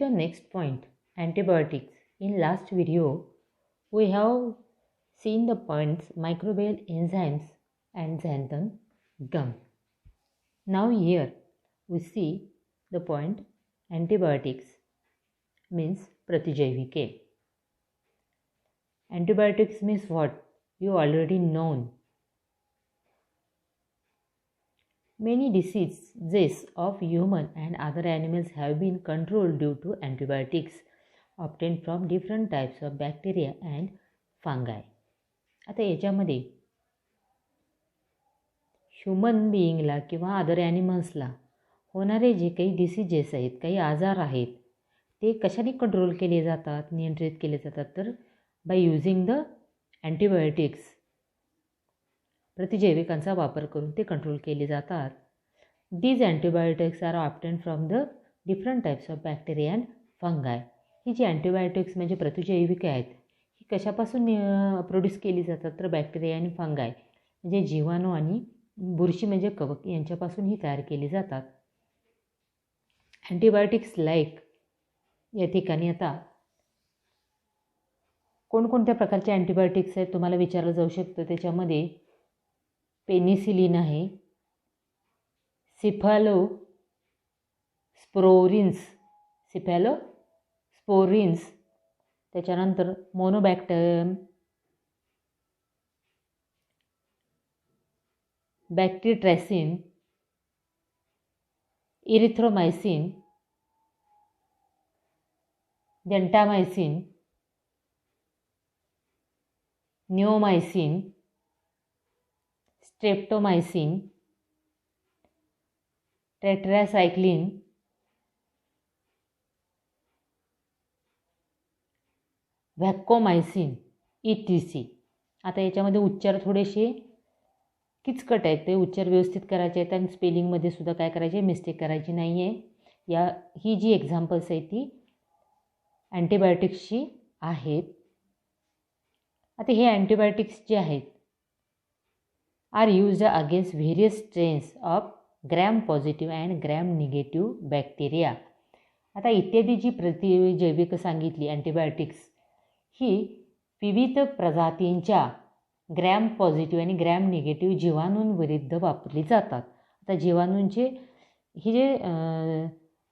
the next point, antibiotics. In last video, we have seen the points microbial enzymes and xanthan gum. Now here we see the point antibiotics means pratijayvike. Antibiotics means what? You already known. Many diseases of human and other animals have been controlled due to antibiotics obtained from different types of bacteria and fungi. आता याच्यामध्ये human बिईंगला किंवा other ॲनिमल्सला होणारे जे काही diseases आहेत, काही आजार आहेत, ते कशाने कंट्रोल केले जातात, नियंत्रित केले जातात, तर बाय यूजिंग द अँटीबायोटिक्स, प्रतिजैविकांचा वापर करून ते कंट्रोल केले जातात. These antibiotics are obtain from the different types of bacteria and fungi. ही जी अँटीबायोटिक्स म्हणजे प्रतिजैविके आहेत, ही कशापासून प्रोड्यूस केली जातात, तर बॅक्टेरिया आणि फंगाय म्हणजे जीवाणू आणि बुरशी म्हणजे कवक यांच्यापासून ही तयार केली जातात. अँटीबायोटिक्स लाईक या ठिकाणी आता कोणकोणत्या प्रकारचे अँटीबायोटिक्स आहेत तुम्हाला विचारलं जाऊ शकतं. त्याच्यामध्ये पेनिसिलिन आहे, सिफॅलोस्पोरिन्स, त्याच्यानंतर मोनोबॅक्टम, बॅक्टीट्रॅसिन, इरिथ्रोमायसिन, जेंटामायसिन, निओमायसिन, स्ट्रेप्टोमायसिन, टेट्रासायक्लिन, व्हॅकोमायसिन ETC. आता याच्यामध्ये उच्चार थोडेसे किचकट आहेत, ते उच्चार व्यवस्थित करायचे आहेत आणि स्पेलिंगमध्ये सुद्धा काय करायचे, मिस्टेक करायची नाही आहे. ही जी एक्झाम्पल्स आहेत ती अँटीबायोटिक्सची आहेत. आता हे अँटीबायोटिक्स जे आहेत are used against various strains of gram positive and gram negative bacteria. आता इत्यादी जी प्रतिजैविक सांगितली अँटीबायोटिक्स ही विविध प्रजातींच्या ग्रॅम पॉझिटिव्ह आणि ग्रॅम निगेटिव्ह जीवाणूंविरुद्ध वापरली जातात. आता जीवाणूंचे ही जे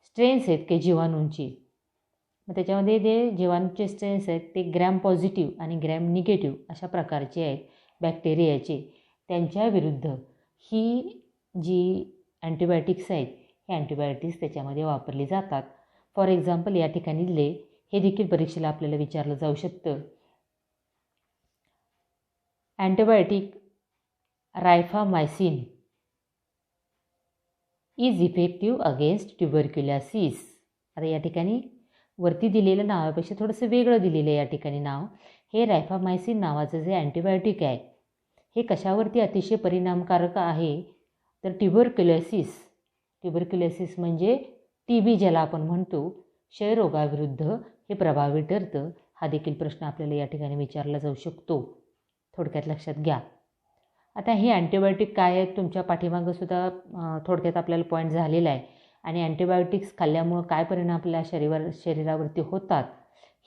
स्ट्रेन्स आहेत काही जीवाणूंची, मग त्याच्यामध्ये जे जीवाणूचे स्ट्रेन्स आहेत ते ग्रॅम पॉझिटिव्ह आणि ग्रॅम निगेटिव्ह अशा प्रकारचे आहेत बॅक्टेरियाचे. त्यांच्या विरुद्ध ही जी अँटीबायोटिक्स आहेत हे अँटीबायोटिक्स त्याच्यामध्ये वापरली जातात. फॉर एक्झाम्पल या ठिकाणी दिले, हे देखील परीक्षेला आपल्याला विचारलं जाऊ शकतं. Antibiotic rifamycin is effective against tuberculosis. आता या ठिकाणी वरती दिलेलं नावापेक्षा थोडंसं वेगळं दिलेलं आहे या ठिकाणी नाव. हे रायफामायसिन नावाचं जे अँटीबायोटिक आहे हे कशावरती अतिशय परिणामकारक आहे, तर ट्युबरक्युलोसिस म्हणजे TB ज्याला आपण म्हणतो, क्षयरोगाविरुद्ध हे प्रभावी ठरतं. हा देखील प्रश्न आपल्याला या ठिकाणी विचारला जाऊ शकतो, थोडक्यात लक्षात घ्या. आता हे अँटीबायोटिक काय आहेत तुमच्या पाठीमागंसुद्धा थोडक्यात आपल्याला पॉईंट झालेला आहे. आणि अँटीबायोटिक्स खाल्ल्यामुळं काय परिणाम आपल्या शरीरावरती होतात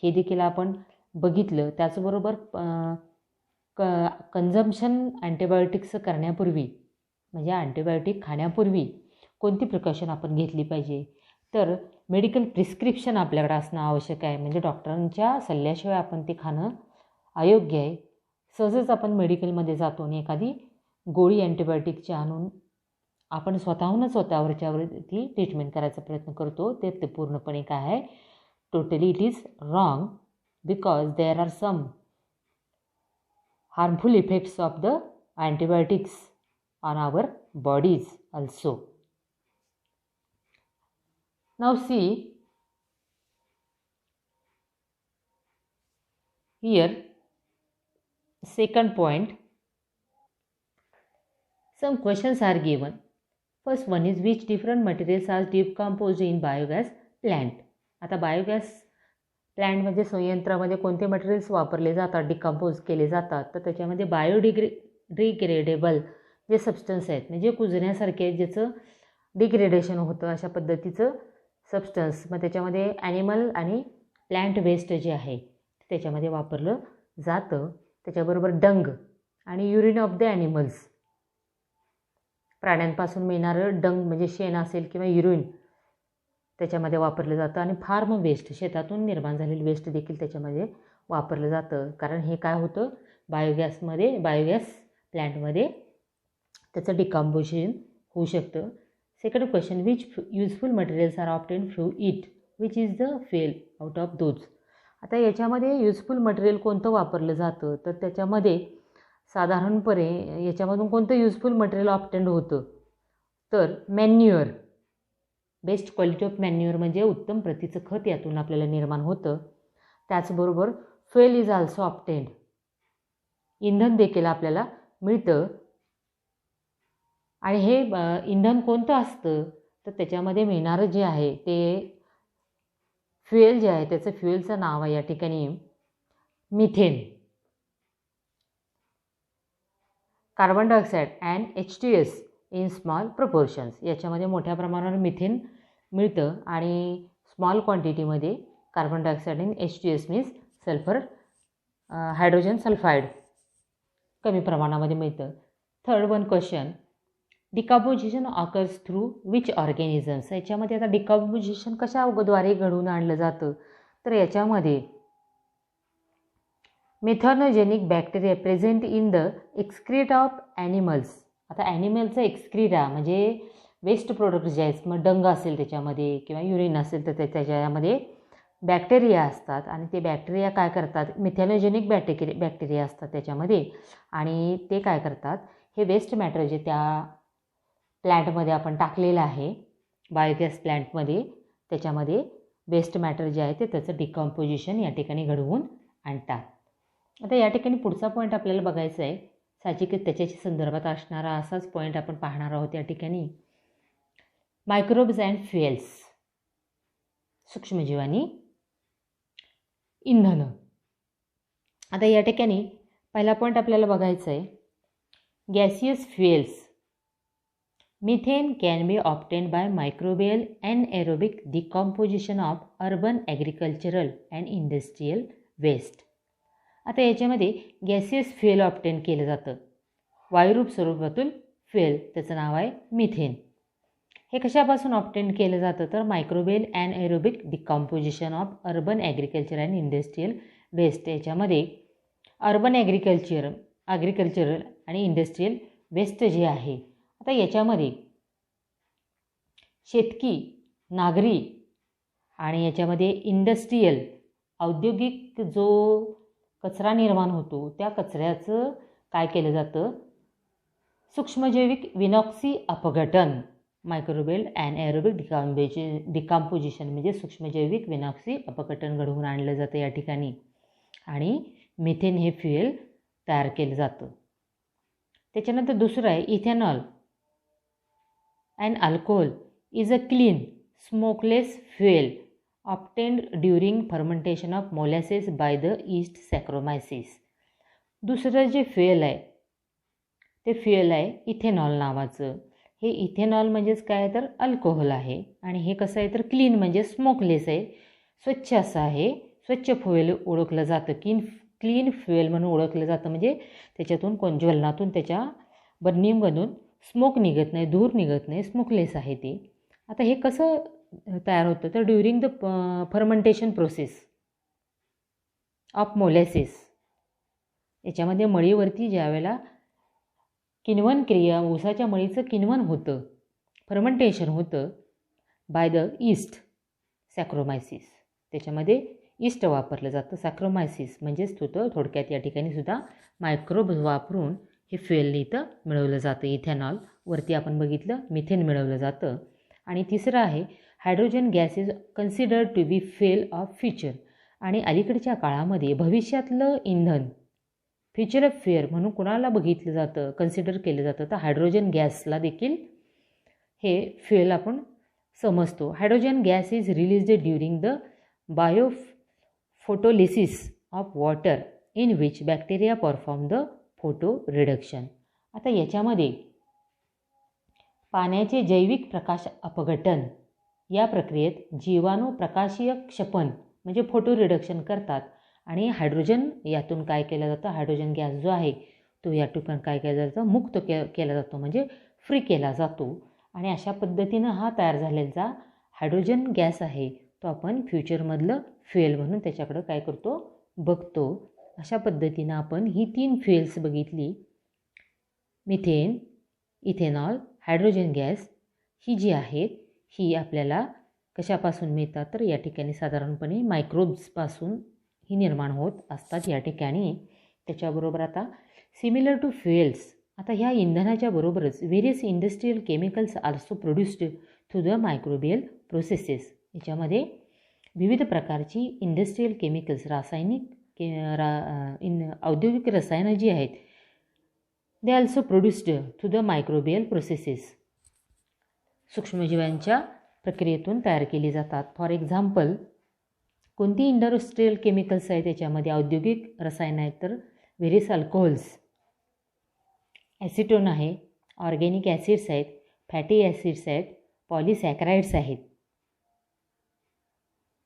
हे देखील आपण बघितलं. त्याचबरोबर कन्झम्पशन अँटीबायोटिक्स करण्यापूर्वी म्हणजे अँटीबायोटिक खाण्यापूर्वी कोणती प्रिकॉशन आपण घेतली पाहिजे, तर मेडिकल प्रिस्क्रिप्शन आपल्याकडे असणं आवश्यक आहे. म्हणजे डॉक्टरांच्या सल्ल्याशिवाय आपण ते खाणं अयोग्य आहे. सहजच आपण मेडिकलमध्ये जातो आणि एखादी गोळी अँटीबायोटिकची आणून आपण स्वतःवरती ट्रीटमेंट करायचा प्रयत्न करतो, ते पूर्णपणे काय आहे, totally it is wrong, because there are some harmful effects of the antibiotics on our bodies also. Now see here, second point, some questions are given. First one is, which different materials are decomposed in biogas plant. आता biogas प्लॅन्टमध्ये संयंत्रामध्ये कोणते materials वापरले जातात, decompose केले जातात, तर त्याच्यामध्ये degradable जे substance आहेत म्हणजे कुजण्यासारखे आहेत, ज्याचं डिग्रेडेशन होतं अशा पद्धतीचं सबस्टन्स, मग त्याच्यामध्ये ॲनिमल आणि प्लांट वेस्ट जे आहे त्याच्यामध्ये वापरलं जातं. त्याच्याबरोबर डंग आणि युरिन ऑफ द ॲनिमल्स, प्राण्यांपासून मिळणारं डंग म्हणजे शेण असेल किंवा युरिन त्याच्यामध्ये वापरलं जातं. आणि फार्म वेस्ट, शेतातून निर्माण झालेलं वेस्ट देखील त्याच्यामध्ये वापरलं जातं. कारण हे काय होतं, बायोगॅस प्लॅन्टमध्ये त्याचं डिकम्पोजिशन होऊ शकतं. Second question, which useful materials are obtain from it, which is the fail out of those. आता याच्यामध्ये युजफुल मटेरियल कोणतं वापरलं जातं, तर त्याच्यामध्ये साधारणपणे याच्यामधून कोणतं युजफुल मटेरियल ऑब्टेंड होतं, तर manure, best quality of manure म्हणजे उत्तम प्रतीचं खत यातून आपल्याला निर्माण होतं. त्याचबरोबर फ्युएल इज ऑल्सो ऑब्टेंड, इंधन देखील आपल्याला मिळतं. आणि हे इंधन कोणतं असतं, तर त्याच्यामध्ये मिळणारं जे आहे ते फ्युएल जे आहे त्याचं फ्युएलचं नाव आहे या ठिकाणी methane. Carbon dioxide and H2S in small proportions, याच्यामध्ये मोठ्या प्रमाणावर मिथेन मिळतं आणि स्मॉल क्वांटिटीमध्ये carbon dioxide in H2S means sulphur hydrogen sulphide कमी प्रमाणामध्ये मिळतं. Third one question, decomposition occurs through which organisms. याच्यामध्ये आता डिकम्पोजिशन कशाद्वारे घडवून आणलं जातं, तर याच्यामध्ये methanogenic bacteria present in the excrete of animals. आता ॲनिमलचं एक्सक्रीटा म्हणजे वेस्ट प्रोडक्ट जे आहेत, मग डंग असेल त्याच्यामध्ये किंवा युरिन असेल तर त्याच्यामध्ये बॅक्टेरिया असतात आणि ते बॅक्टेरिया काय करतात, मिथॅनोजेनिक बॅक्टेरिया असतात त्याच्यामध्ये. आणि ते काय करतात, हे वेस्ट मॅटर जे त्या प्लॅन्टमध्ये आपण टाकलेलं आहे बायोगॅस प्लॅन्टमध्ये, त्याच्यामध्ये वेस्ट मॅटर जे आहे ते त्याचं डिकम्पोजिशन या ठिकाणी घडवून आणतात. आता या ठिकाणी पुढचा पॉईंट आपल्याला बघायचा आहे, साहजिकच त्याच्याशी संदर्भात असणारा असाच पॉईंट आपण पाहणार आहोत या ठिकाणी. मायक्रोब्स अँड फ्युएल्स, सूक्ष्मजीव आणि इंधन. आता या ठिकाणी पहिला पॉईंट आपल्याला बघायचा आहे, gaseous fuels. Methane can be obtained by microbial anaerobic decomposition of urban agricultural and industrial waste. आता याच्यामध्ये गॅसियस फ्युएल ऑब्टेन केलं जातं, वायुरूप स्वरूपातून फ्युएल, त्याचं नाव आहे मिथेन. हे कशापासून ऑब्टेन केलं जातं, तर microbial anaerobic decomposition of urban agriculture and industrial waste. याच्यामध्ये अर्बन ॲग्रिकल्चरल आणि इंडस्ट्रियल वेस्ट जे आहे, आता याच्यामध्ये शेतकी, नागरी आणि याच्यामध्ये इंडस्ट्रियल औद्योगिक जो कचरा निर्माण होतो त्या कचऱ्याचं काय केलं जातं, सूक्ष्मजैविक विनॉक्सी अपघटन, मायक्रोबियल ॲनएरोबिक डिकम्पोजिशन म्हणजे सूक्ष्मजैविक विनॉक्सी अपघटन घडवून आणलं जातं या ठिकाणी आणि मिथेन हे फ्युएल तयार केलं जातं. त्याच्यानंतर दुसरं आहे ethanol and alcohol is a clean smokeless fuel obtained during fermentation of molasses by the yeast saccharomyces. दुसरं जे फ्युएल आहे ते फ्युएल आहे इथेनॉल नावाचं. हे इथेनॉल म्हणजेच काय तर अल्कोहोल आहे आणि हे कसं आहे तर क्लीन म्हणजे स्मोकलेस आहे, स्वच्छ असं आहे, स्वच्छ फ्युएल ओळखलं जातं, क्लीन फ्युएल म्हणून ओळखलं जातं. म्हणजे त्याच्यातून ज्वलनातून त्याच्या बर्निंगमधून स्मोक निघत नाही, धूर निघत नाही, स्मोकलेस आहे ते. आता हे कसं तयार होतं तर during the fermentation process of molasses. याच्यामध्ये मळीवरती ज्यावेळेला किण्वन क्रिया, ऊसाच्या मळीचं किण्वन होतं, फर्मेंटेशन होतं बाय द ईस्ट सॅक्रोमायसिस, त्याच्यामध्ये ईस्ट वापरलं जातं. सॅक्रोमायसिस म्हणजेच होतं थोडक्यात या ठिकाणी सुद्धा मायक्रोब्स वापरून हे फ्युएल इथं मिळवलं जातं. इथेनॉल वरती आपण बघितलं, मिथेन मिळवलं जातं. आणि तिसरं आहे hydrogen gas is considered to be fuel of future. आणि अलीकडच्या काळामध्ये भविष्यातलं इंधन फ्युचर ऑफ फ्युएल म्हणून कुणाला बघितलं जातं, कन्सिडर केलं जातं, तर हायड्रोजन गॅसला देखील हे फ्युएल आपण समजतो. Hydrogen gas is released during the biophotolysis of water in which bacteria perform the photo reduction. आता याच्यामध्ये पाण्याचे जैविक प्रकाश अपघटन या प्रक्रियेत जीवाणू प्रकाशीय क्षपन म्हणजे फोटो रिडक्शन करतात आणि हायड्रोजन यातून काय केलं जातं, हायड्रोजन गॅस जो आहे तो यातून काय केलं जातं, मुक्त केला जातो म्हणजे फ्री केला जातो. आणि अशा पद्धतीनं हा तयार झालेला हायड्रोजन गॅस आहे तो आपण फ्युचरमधलं फ्युएल म्हणून त्याच्याकडं काय करतो, बघतो. अशा पद्धतीनं आपण ही 3 फ्युएल्स बघितली, मिथेन, इथेनॉल, हायड्रोजन गॅस. ही जी आहेत ही आपल्याला कशापासून मिळतात तर या ठिकाणी साधारणपणे मायक्रोब्सपासून ही निर्माण होत असतात या ठिकाणी. त्याच्याबरोबर आता सिमिलर टू फ्युएल्स, आता ह्या इंधनाच्या बरोबरच various industrial chemicals also produced through the microbial processes. याच्यामध्ये विविध प्रकारची इंडस्ट्रियल केमिकल्स, औद्योगिक रसायनं जी आहेत they also produced through the microbial processes, सूक्ष्मजीवांच्या प्रक्रियेतून तयार केली जातात. फॉर एक्झाम्पल, कोणती इंडस्ट्रियल केमिकल्स आहेत त्याच्यामध्ये औद्योगिक रसायनं आहेत तर व्हेरियस अल्कोहोल्स, ॲसिटोन आहे, ऑर्गॅनिक ॲसिड्स आहेत, फॅटी ॲसिड्स आहेत, पॉलिसॅकराइड्स आहेत,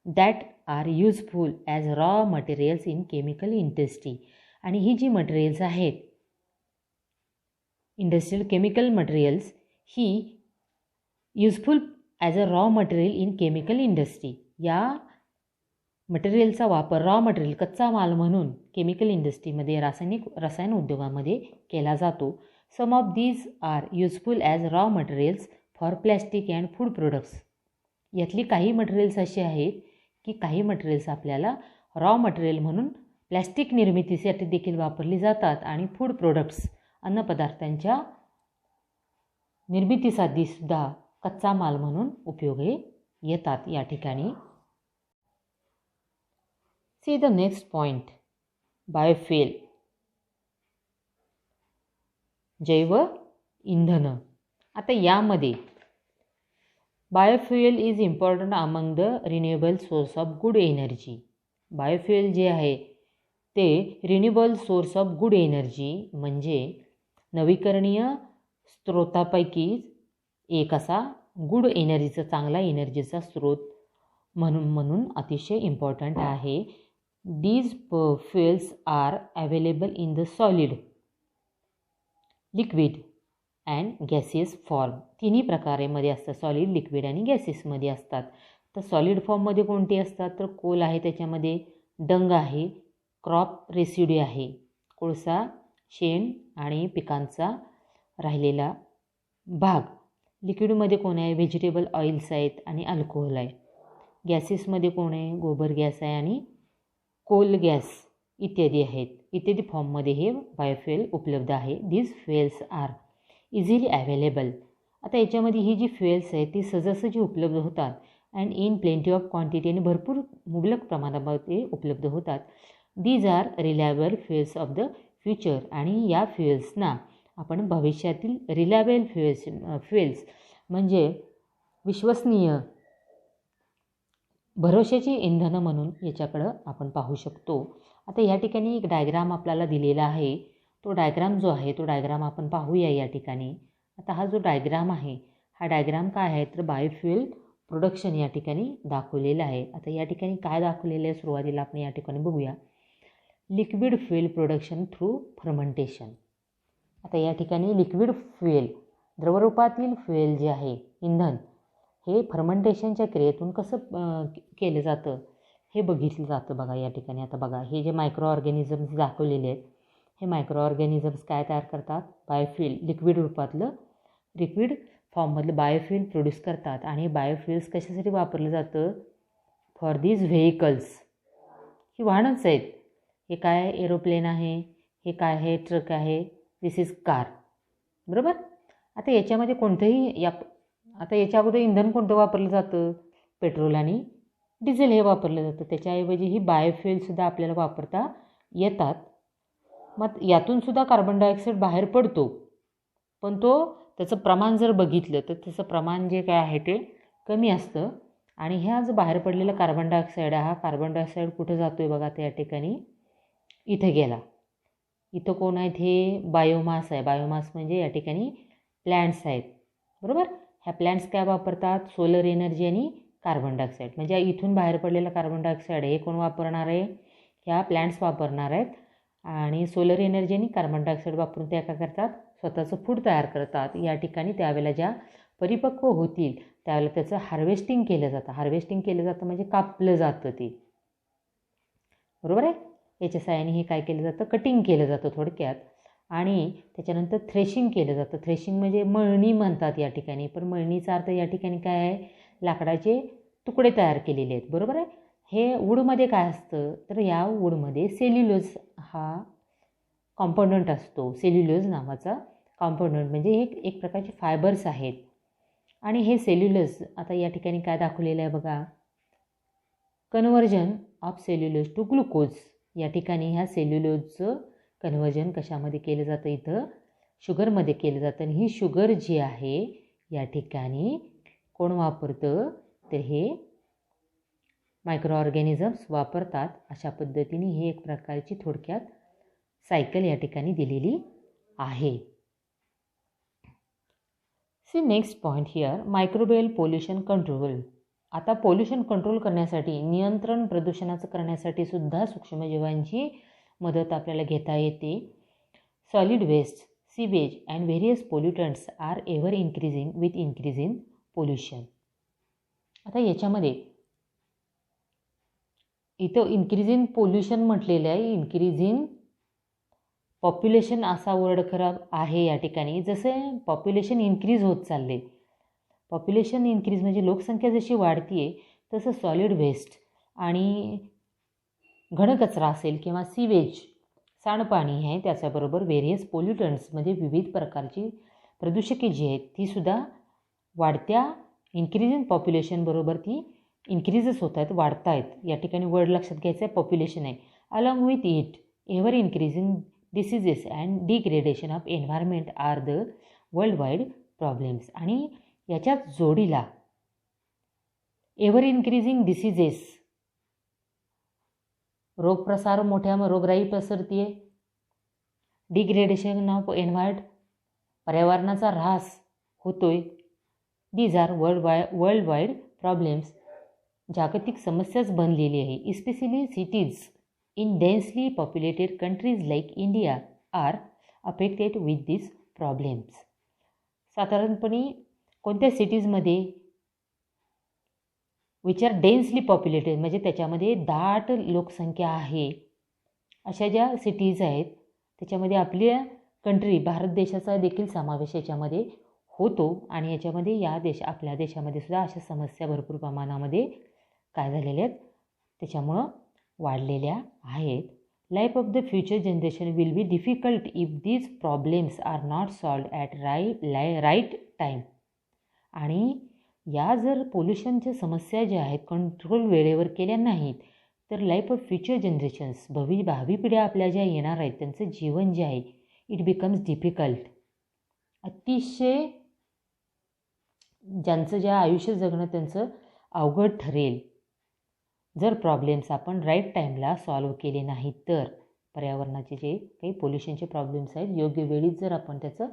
that are useful as raw materials in chemical industry. आणि ही जी मटेरियल्स आहेत industrial chemical materials he useful as a raw material in chemical industry. या मटेरियलचा वापर रॉ मटेरियल, कच्चा माल म्हणून केमिकल इंडस्ट्रीमध्ये, रसायन उद्योगामध्ये केला जातो. Some of these are useful as raw materials for plastic and food products. यातली काही मटेरियल्स अशी आहेत की काही मटेरियल्स आपल्याला रॉ मटेरियल म्हणून प्लॅस्टिक निर्मितीसाठी देखील वापरली जातात आणि फूड प्रोडक्ट्स, अन्नपदार्थांच्या निर्मितीसाठी सुद्धा कच्चा माल म्हणून उपयोगी येतात या ठिकाणी. See the next point, biofuel, जैव इंधन. आता यामध्ये biofuel is important among the renewable source of good energy. Biofuel जे आहे ते renewable source of good energy म्हणजे नवीकरणीय स्रोतापैकी एक असा गुड एनर्जीचा, चांगला एनर्जीचा स्रोत म्हणून अतिशय इम्पॉर्टंट आहे. These fuels are available in the solid, liquid and gaseous form. तिन्ही प्रकारेमध्ये असतात, सॉलिड, लिक्विड आणि गॅसेसमध्ये असतात. तर सॉलिड फॉर्ममध्ये कोणते असतात तर कोल आहे, त्याच्यामध्ये डंग आहे, क्रॉप रेसिड्यू आहे, कोळसा, शेण आणि पिकांचा राहिलेला भाग. लिक्विडमध्ये कोण आहे, व्हेजिटेबल ऑइल्स आहेत आणि अल्कोहोल आहे. गॅसेसमध्ये कोण आहे, गोबर गॅस आहे आणि कोल गॅस इत्यादी आहेत. इत्यादी फॉर्ममध्ये हे बायोफ्युएल उपलब्ध आहे. These fuels are easily available. आता याच्यामध्ये ही जी फ्युएल्स आहेत ती सहजासहजी उपलब्ध होतात and in plenty of quantity, आणि भरपूर मुबलक प्रमाणामध्ये उपलब्ध होतात. These are reliable fuels of the future. आणि या फ्युएल्सना आपण भविष्यातील रिलायबल फ्युएल्स म्हणजे विश्वसनीय, भरोशाची इंधनं म्हणून याच्याकडं आपण पाहू शकतो. आता या ठिकाणी एक डायग्राम आपल्याला दिलेला आहे. तो डायग्राम जो आहे तो डायग्राम आपण पाहूया या ठिकाणी. आता हा जो डायग्राम आहे हा डायग्राम काय आहे तर बायोफ्युएल प्रोडक्शन या ठिकाणी दाखवलेलं आहे. आता या ठिकाणी काय दाखवलेलं आहे सुरुवातीला आपण या ठिकाणी बघूया. Liquid fuel production through fermentation. आता या ठिकाणी लिक्विड फ्युएल, द्रवरूपातील फ्युएल जे आहे इंधन, हे फर्मेंटेशनच्या क्रियेतून कसं केलं जातं हे बघितलं जातं बघा या ठिकाणी. आता बघा हे जे मायक्रो ऑर्गॅनिझम्स दाखवलेले आहेत हे मायक्रो ऑर्गॅनिझम्स काय तयार करतात, बायोफ्युएल, लिक्विड फॉर्ममधलं बायोफ्युएल प्रोड्यूस करतात. आणि बायोफ्युएल्स कशासाठी वापरलं जातं, फॉर दीज व्हेकल्स. ही वाहनच आहेत. हे काय एरोप्लेन आहे, हे काय आहे ट्रक आहे, दिस इज कार, बरोबर. आता याच्यामध्ये कोणतंही आता याच्या अगोदर इंधन कोणतं वापरलं जातं, पेट्रोल आणि डिझेल हे वापरलं जातं. त्याच्याऐवजी ही बायोफ्युएलसुद्धा आपल्याला वापरता येतात. मग यातूनसुद्धा कार्बन डायऑक्साईड बाहेर पडतो, पण त्याचं प्रमाण जर बघितलं तर त्याचं प्रमाण जे काय आहे ते कमी असतं. आणि ह्या जो बाहेर पडलेला कार्बन डायऑक्साईड आहे, हा कार्बन डायऑक्साईड कुठं जातो आहे बघा त्या ठिकाणी इथं गेला. इथं कोण आहेत, हे बायोमास आहे. बायोमास म्हणजे या ठिकाणी प्लॅन्ट्स आहेत, बरोबर. ह्या प्लॅन्ट्स काय वापरतात? सोलर एनर्जी आणि कार्बन डायऑक्साईड. म्हणजे इथून बाहेर पडलेलं कार्बन डायऑक्साईड हे कोण वापरणार आहे? ह्या प्लॅन्ट्स वापरणार आहेत. आणि सोलर एनर्जी आणि कार्बन डायऑक्साईड वापरून त्या काय करतात? स्वतःचं फूड तयार करतात. या ठिकाणी त्यावेळेला ज्या परिपक्व होतील त्यावेळेला त्याचं हार्वेस्टिंग केलं जातं. हार्वेस्टिंग केलं जातं म्हणजे कापलं जातं ते, बरोबर आहे. याच्या साहाय्याने हे काय केलं जातं? कटिंग केलं जातं थोडक्यात. आणि त्याच्यानंतर थ्रेशिंग केलं जातं. थ्रेशिंग म्हणजे मळणी म्हणतात या ठिकाणी, पण मळणीचा अर्थ या ठिकाणी काय आहे? लाकडाचे तुकडे तयार केलेले आहेत, बरोबर आहे. हे वूडमध्ये काय असतं? तर या वूडमध्ये सेल्युलोज हा कॉम्पोनंट असतो. सेल्युलोज नावाचा कॉम्पोनंट म्हणजे एक प्रकारचे फायबर्स आहेत. आणि हे सेल्युलोज आता या ठिकाणी काय दाखवलेलं आहे बघा? Conversion of cellulose to glucose. या ठिकाणी ह्या सेल्युलोजचं कन्व्हर्जन कशामध्ये केलं जातं? इथं शुगरमध्ये केलं जातं. आणि ही शुगर जी आहे या ठिकाणी कोण वापरतं? तर हे मायक्रो ऑर्गॅनिझम्स वापरतात. अशा पद्धतीने ही एक प्रकारची थोडक्यात सायकल या ठिकाणी दिलेली आहे. See next point here, microbial pollution control. आता पोल्युशन कंट्रोल करण्यासाठी, नियंत्रण प्रदूषणाचं करण्यासाठी सुद्धा सूक्ष्मजीवांची मदत आपल्याला घेता येते. Solid waste, sewage and various pollutants are ever increasing with increase in pollution. आता याच्यामध्ये इथं इन्क्रीज इन पोल्युशन म्हटलेलं आहे. इन्क्रीज इन पॉप्युलेशन असा वर्ड खराब आहे या ठिकाणी. जसं पॉप्युलेशन इन्क्रीज होत चालले, पॉप्युलेशन इन्क्रीज म्हणजे लोकसंख्या जशी वाढती आहे तसं सॉलिड वेस्ट आणि घनकचरा असेल किंवा सीवेज सांडपाणी आहे, त्याच्याबरोबर व्हेरियस पोल्युटंट्स म्हणजे विविध प्रकारची प्रदूषके जी आहेत तीसुद्धा वाढत्या इन्क्रीज इन पॉप्युलेशनबरोबर ती इन्क्रीजच होत आहेत, वाढत आहेत. या ठिकाणी वर्ड लक्षात घ्यायचं आहे, पॉप्युलेशन आहे. Along with it ever increasing diseases and degradation of environment are the world wide problems. आणि याच्यात जोडीला एव्हर इन्क्रीजिंग डिसीजेस, रोगप्रसार मोठ्या रोगराई पसरते आहे. डिग्रेडेशन ऑफ एन्व्हायर्ड, पर्यावरणाचा ऱ्हास होतोय. These are world wide problems, जागतिक समस्याच बनलेली आहे. Especially cities in densely populated countries like India are affected with this problems. साधारणपणे कोणत्या सिटीजमध्ये विच आर डेन्सली पॉप्युलेटेड म्हणजे त्याच्यामध्ये दाट लोकसंख्या आहे, अशा ज्या सिटीज आहेत त्याच्यामध्ये आपल्या कंट्री भारत देशाचा देखील समावेश याच्यामध्ये होतो. आणि याच्यामध्ये आपल्या देशामध्ये सुद्धा अशा समस्या भरपूर प्रमाणामध्ये काय झालेल्या आहेत त्याच्यामुळं वाढलेल्या आहेत. Life of the future generation will be difficult if these problems are not solved at right time. आणि या जर पोल्युशनच्या समस्या ज्या आहेत कंट्रोल वेळेवर केल्या नाहीत तर लाईफ ऑफ फ्युचर जनरेशन्स, भावी पिढ्या आपल्या ज्या येणार आहेत त्यांचं जीवन जे आहे इट बिकम्स डिफिकल्ट. अतिशय ज्यांचं ज्या आयुष्य जगणं त्यांचं अवघड ठरेल जर प्रॉब्लेम्स आपण राईट टाईमला सॉल्व्ह केले नाहीत तर. पर्यावरणाचे जे काही पोल्युशनचे प्रॉब्लेम्स आहेत योग्य वेळीच जर आपण त्याचं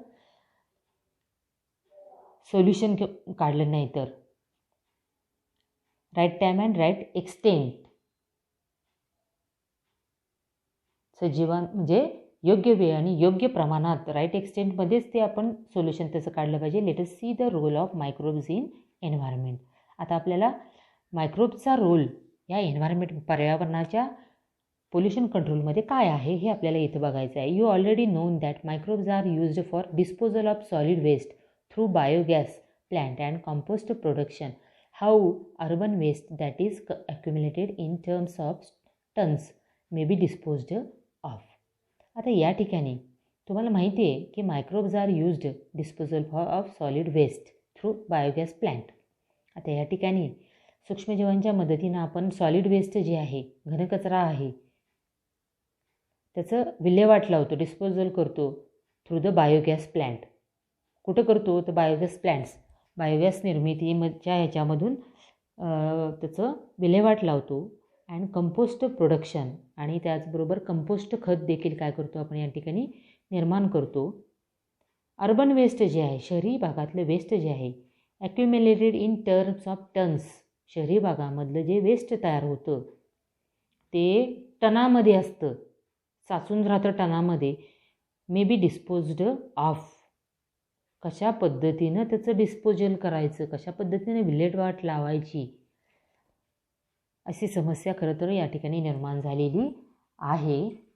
सोल्युशन काढलं नाही तर. Right time and right extent, सजीवान म्हणजे योग्य वेळ आणि योग्य प्रमाणात राईट एक्सटेंटमध्येच ते आपण सोल्युशन त्याचं काढलं पाहिजे. Let us see the role of microbes in environment. आता आपल्याला मायक्रोब्सचा रोल या एन्व्हायरमेंट पर्यावरणाच्या पोल्युशन कंट्रोलमध्ये काय आहे हे आपल्याला इथं बघायचं आहे. You already known that microbes are used for disposal of solid waste through biogas plant and compost production. How urban waste that is accumulated in terms of tons may be disposed of. आता या ठिकाणी तुम्हाला माहिती आहे की microbes are used disposal of solid waste through biogas plant. आता या ठिकाणी सूक्ष्मजीवांच्या मदतीनं आपण सॉलिड वेस्ट जे आहे, घनकचरा आहे, त्याचं विल्हेवाट लावतो, डिस्पोजल करतो थ्रू द बायोगॅस प्लांट. कुठं करतो तर बायोगॅस प्लांट्स, बायोगॅस निर्मितीच्या ह्याच्यामधून त्याचं विल्हेवाट लावतो. अँड कंपोस्ट प्रोडक्शन, आणि त्याचबरोबर कंपोस्ट खत देखील काय करतो आपण या ठिकाणी निर्माण करतो. अर्बन वेस्ट जे आहे, शहरी भागातलं वेस्ट जे आहे ॲक्युम्युलेटेड इन टर्म्स ऑफ टन्स. शहरी भागामधलं जे वेस्ट तयार होतं ते टनामध्ये असतं, साचून राहतं टनामध्ये. May be disposed of. कशा पद्धतीनं त्याचं डिस्पोजल करायचं, कशा पद्धतीने विल्हेवाट लावायची, अशी समस्या खरं तर या ठिकाणी निर्माण झालेली आहे.